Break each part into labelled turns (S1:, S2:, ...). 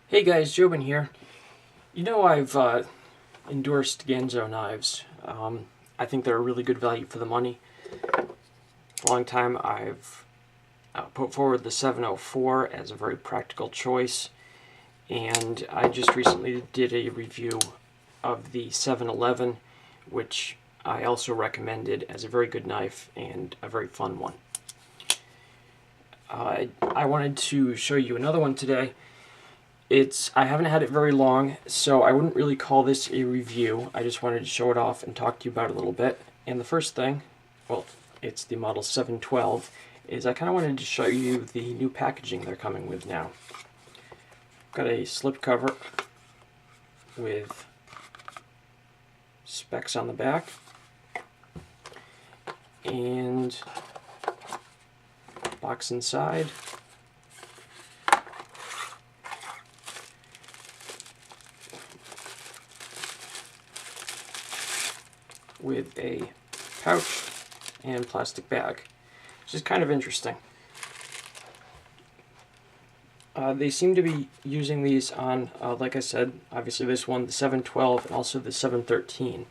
S1: Hey guys, Jobin here. You know I've endorsed Ganzo knives. I think they're a really good value for the money. For a long time I've put forward the 704 as a very practical choice, and I just recently did a review of the 711, which I also recommended as a very good knife and a very fun one. I wanted to show you another one today. I haven't had it very long, so I wouldn't really call this a review. I just wanted to show it off and talk to you about it a little bit. And the first thing, well, it's the model 712, is I kind of wanted to show you the new packaging they're coming with now. Got a slip cover with specs on the back, and box inside. With a pouch and plastic bag, which is kind of interesting. They seem to be using these on, like I said, obviously this one, the 712, and also the 713.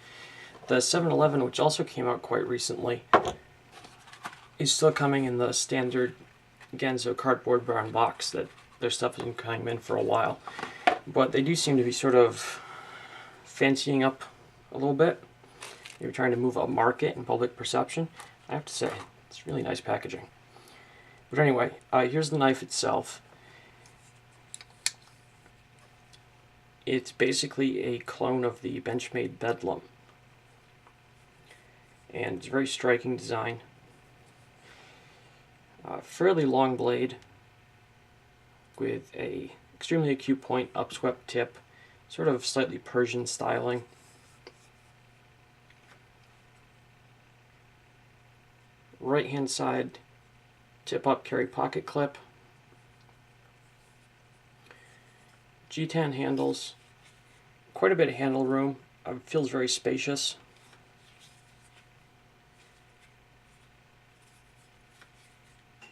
S1: The 711, which also came out quite recently, is still coming in the standard Ganzo cardboard brown box that their stuff has been coming in for a while. But they do seem to be sort of fancying up a little bit. You're trying to move up market and public perception. I have to say, it's really nice packaging. But anyway, here's the knife itself. It's basically a clone of the Benchmade Bedlam. And it's a very striking design. Fairly long blade with a extremely acute point, upswept tip, sort of slightly Persian styling. Right hand side tip up carry pocket clip, G10 handles, quite a bit of handle room, feels very spacious.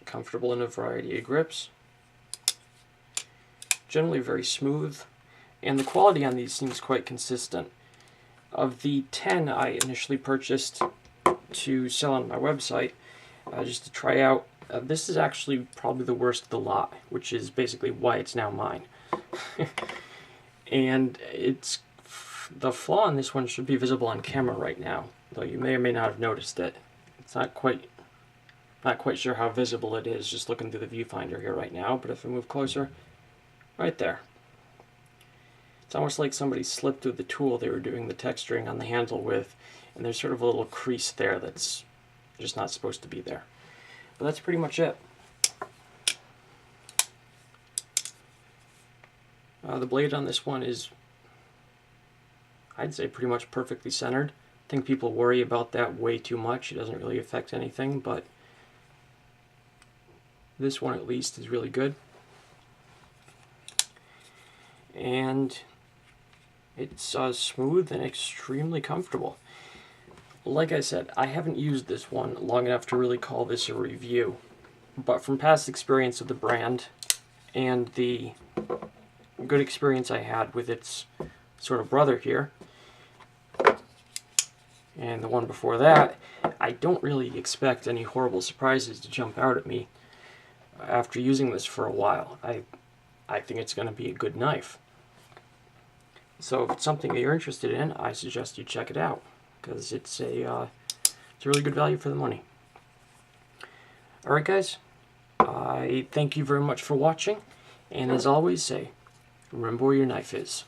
S1: Comfortable in a variety of grips, generally very smooth, and the quality on these seems quite consistent. Of the 10 I initially purchased to sell on my website, just to try out, this is actually probably the worst of the lot, which is basically why it's now mine. And the flaw in this one should be visible on camera right now, though you may or may not have noticed it. It's not quite sure how visible it is just looking through the viewfinder here right now, but if I move closer, right there. It's almost like somebody slipped through the tool they were doing the texturing on the handle with, and there's sort of a little crease there that's just not supposed to be there. But that's pretty much it. The blade on this one is, I'd say, pretty much perfectly centered. I think people worry about that way too much. It doesn't really affect anything, but this one at least is really good. And it's smooth and extremely comfortable. Like I said, I haven't used this one long enough to really call this a review, but from past experience with the brand and the good experience I had with its sort of brother here, and the one before that, I don't really expect any horrible surprises to jump out at me after using this for a while. I think it's going to be a good knife. So if it's something that you're interested in, I suggest you check it out, because it's a really good value for the money. Alright guys, I thank you very much for watching, and as always say, remember where your knife is.